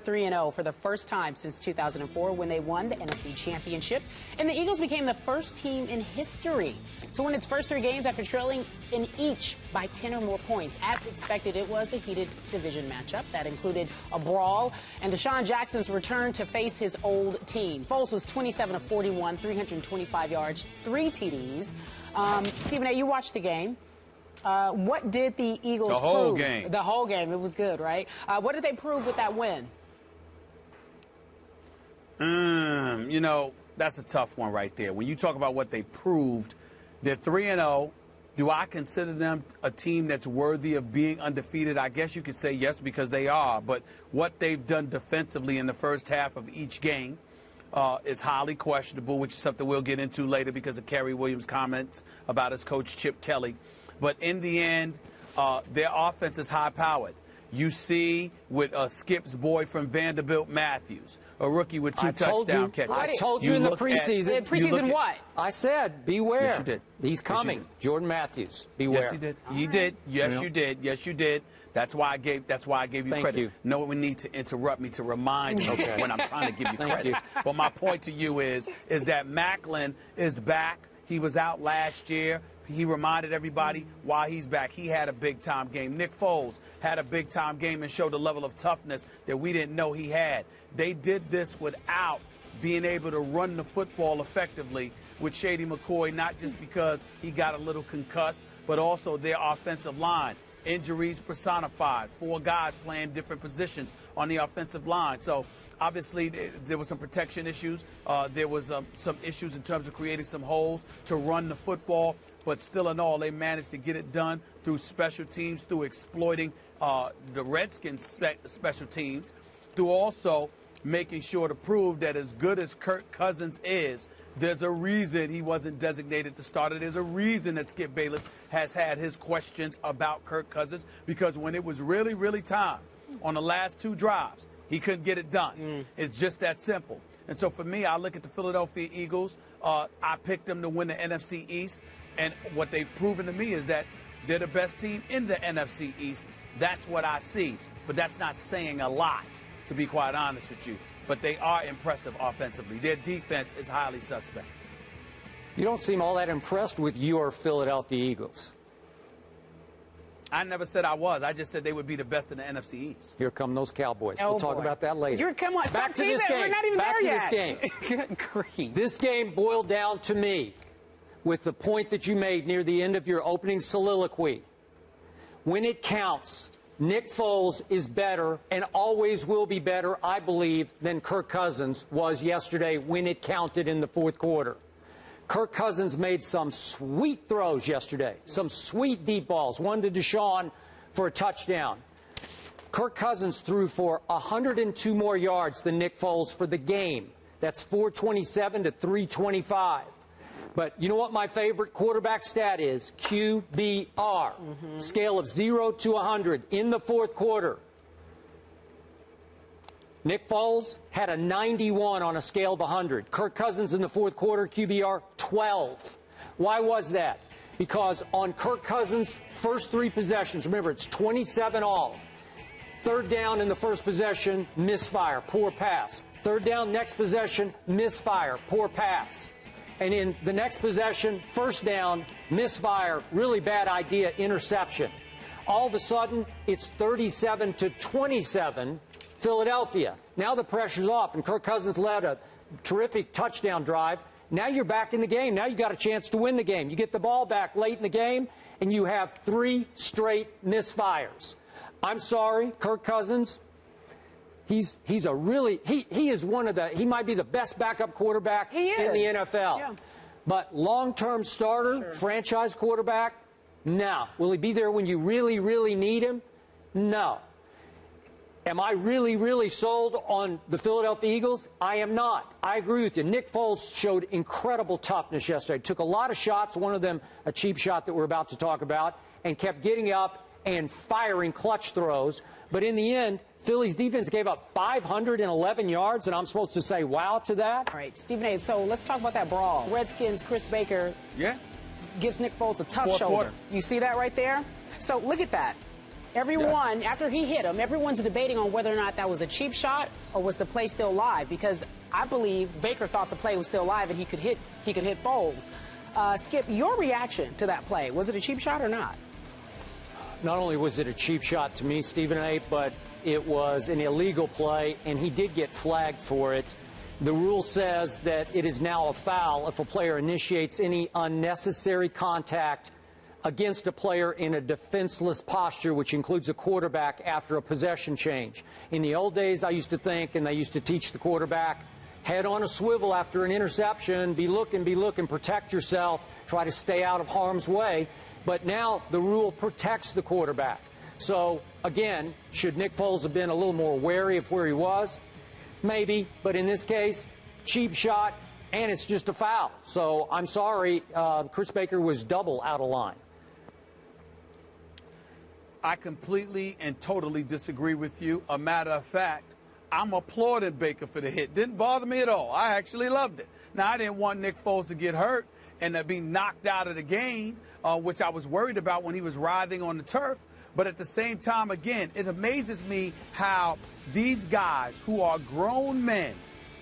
3-0 for the first time since 2004 when they won the NFC Championship. And the Eagles became the first team in history to win its first 3 games after trailing in each by 10 or more points. As expected, it was a heated division matchup that included a brawl and Deshaun Jackson's return to face his old team. Foles was 27 of 41, 325 yards, 3 TDs. Stephen A., you watched the game. What did the Eagles prove? The whole game. The whole game. It was good, right? What did they prove with that win? You know, that's a tough one right there. When you talk about what they proved, they're 3-0. Do I consider them a team that's worthy of being undefeated? I guess you could say yes, because they are. But what they've done defensively in the first half of each game is highly questionable, which is something we'll get into later because of Kerry Williams' comments about his coach, Chip Kelly. But in the end, their offense is high-powered. You see with Skip's boy from Vanderbilt, Matthews, a rookie with 2 touchdown catches. I told you in the preseason. Preseason what? I said, beware. Yes, you did. He's coming. Yes, Jordan Matthews, beware. Yes, he did. He did. Yes, you did. Yes, you did. That's why I gave you credit. You. No one need to interrupt me to remind you when I'm trying to give you credit. You. But my point to you is that Macklin is back. He was out last year. He reminded everybody why he's back. He had a big-time game. Nick Foles had a big-time game and showed a level of toughness that we didn't know he had. They did this without being able to run the football effectively with Shady McCoy, not just because he got a little concussed, but also their offensive line. Injuries personified. 4 guys playing different positions on the offensive line. So, obviously, there were some protection issues. There was some issues in terms of creating some holes to run the football. But still in all, they managed to get it done through special teams, through exploiting the Redskins' special teams, through also making sure to prove that as good as Kirk Cousins is, there's a reason he wasn't designated to starter. There's a reason that Skip Bayless has had his questions about Kirk Cousins, because when it was really, really time on the last 2 drives, he couldn't get it done. It's just that simple. And so for me, I look at the Philadelphia Eagles. I picked them to win the NFC East. And what they've proven to me is that they're the best team in the NFC East. That's what I see. But that's not saying a lot, to be quite honest with you. But they are impressive offensively. Their defense is highly suspect. You don't seem all that impressed with your Philadelphia Eagles. I never said I was. I just said they would be the best in the NFC East. Here come those Cowboys. Oh, we'll talk about that later. Come on. Back to this game. We're not even Back there to yet. this game. Good grief. This game boiled down to me with the point that you made near the end of your opening soliloquy. When it counts, Nick Foles is better and always will be better, I believe, than Kirk Cousins was yesterday when it counted in the 4th quarter. Kirk Cousins made some sweet throws yesterday, some sweet deep balls, one to Deshaun for a touchdown. Kirk Cousins threw for 102 more yards than Nick Foles for the game. That's 427 to 325. But you know what my favorite quarterback stat is? QBR. Scale of 0 to 100 in the 4th quarter. Nick Foles had a 91 on a scale of 100. Kirk Cousins in the 4th quarter, QBR 12. Why was that? Because on Kirk Cousins' first 3 possessions, remember, it's 27 all. 3rd down in the first possession, misfire, poor pass. 3rd down, next possession, misfire, poor pass. And in the next possession, 1st down, misfire, really bad idea, interception. All of a sudden, it's 37 to 27, Philadelphia. Now the pressure's off, and Kirk Cousins led a terrific touchdown drive. Now you're back in the game. Now you got a chance to win the game. You get the ball back late in the game, and you have 3 straight misfires. I'm sorry, Kirk Cousins. He's a really he is one of the he might be the best backup quarterback in the NFL. Yeah. But long-term starter, franchise quarterback, no. Will he be there when you really, really need him? No. Am I really, really sold on the Philadelphia Eagles? I am not. I agree with you. Nick Foles showed incredible toughness yesterday. Took a lot of shots, one of them a cheap shot that we're about to talk about, and kept getting up and firing clutch throws. But in the end, Philly's defense gave up 511 yards, and I'm supposed to say wow to that? All right, Stephen A., so let's talk about that brawl. Redskins, Chris Baker gives Nick Foles a tough shoulder. You see that right there? So look at that. Everyone, after he hit him, everyone's debating on whether or not that was a cheap shot or was the play still live, because I believe Baker thought the play was still live and he could hit Foles. Skip, your reaction to that play, was it a cheap shot or not? Not only was it a cheap shot to me, Stephen A., but it was an illegal play, and he did get flagged for it. The rule says that it is now a foul if a player initiates any unnecessary contact against a player in a defenseless posture, which includes a quarterback after a possession change. In the old days, I used to think, and they used to teach the quarterback, head on a swivel after an interception, be looking, protect yourself, try to stay out of harm's way. But now the rule protects the quarterback. So, again, should Nick Foles have been a little more wary of where he was? Maybe, but in this case, cheap shot, and it's just a foul. So I'm sorry, Chris Baker was double out of line. I completely and totally disagree with you. A matter of fact, I'm applauding Baker for the hit. Didn't bother me at all. I actually loved it. Now, I didn't want Nick Foles to get hurt and to be knocked out of the game, which I was worried about when he was writhing on the turf. But at the same time, again, it amazes me how these guys who are grown men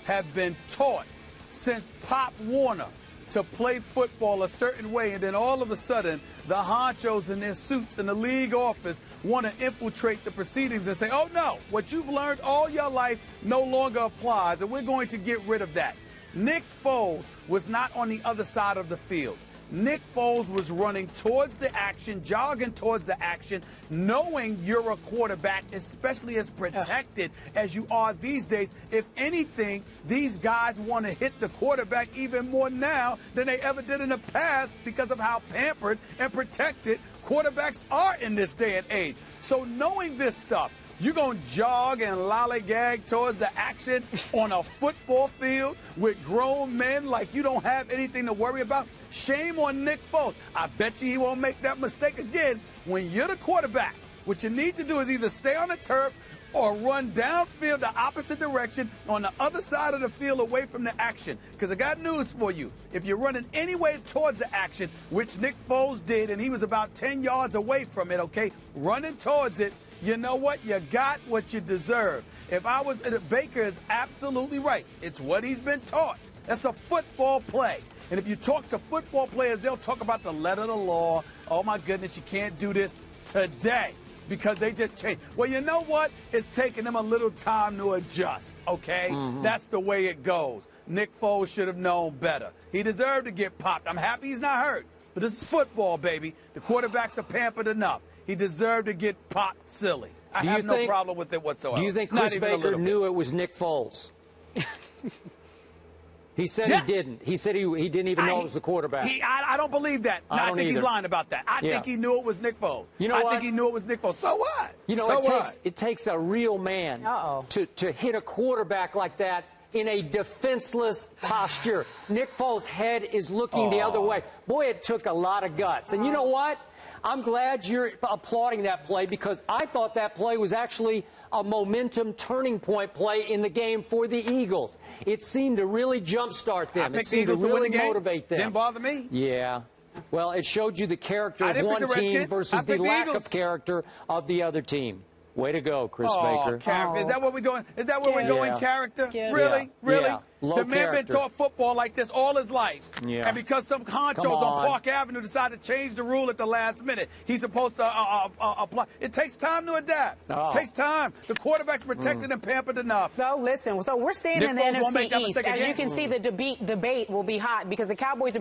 have been taught since Pop Warner to play football a certain way, and then all of a sudden the honchos in their suits in the league office want to infiltrate the proceedings and say, oh no, what you've learned all your life no longer applies, and we're going to get rid of that. Nick Foles was not on the other side of the field. Nick Foles was running towards the action, jogging towards the action, knowing you're a quarterback, especially as protected as you are these days. If anything, these guys want to hit the quarterback even more now than they ever did in the past because of how pampered and protected quarterbacks are in this day and age. So knowing this stuff, you're going to jog and lollygag towards the action on a football field with grown men like you don't have anything to worry about? Shame on Nick Foles. I bet you he won't make that mistake again. When you're the quarterback, what you need to do is either stay on the turf or run downfield the opposite direction on the other side of the field away from the action. Because I got news for you. If you're running any way towards the action, which Nick Foles did, and he was about 10 yards away from it, okay, running towards it, you know what? You got what you deserve. If I was, Baker is absolutely right. It's what he's been taught. That's a football play. And if you talk to football players, they'll talk about the letter of the law. Oh, my goodness, you can't do this today because they just changed. Well, you know what? It's taking them a little time to adjust, okay? That's the way it goes. Nick Foles should have known better. He deserved to get popped. I'm happy he's not hurt. But this is football, baby. The quarterbacks are pampered enough. He deserved to get popped silly. I have no problem with it whatsoever. Do you think Chris Baker knew it was Nick Foles? He said he didn't. He said he didn't even know it was the quarterback. I don't believe that. I think he's lying about that. I think he knew it was Nick Foles. You know what? I think he knew it was Nick Foles. So what? You know, it takes a real man to hit a quarterback like that in a defenseless posture. Nick Foles' head is looking the other way. Boy, it took a lot of guts. And you know what? I'm glad you're applauding that play because I thought that play was actually a momentum turning point play in the game for the Eagles. It seemed to really jumpstart them. It seemed to really motivate them. Didn't bother me. Yeah. Well, it showed you the character of one team versus the lack of character of the other team. Way to go, Chris Baker. Is that what we're doing? Is that what we're doing, character? Really? Really? Yeah. The man been taught football like this all his life. Yeah. And because some honchos on Park Avenue decided to change the rule at the last minute, he's supposed to apply. It takes time to adapt. It takes time. The quarterback's protected and pampered enough. No, listen. So we're staying in the NFC East. As you can see, the debate will be hot because the Cowboys are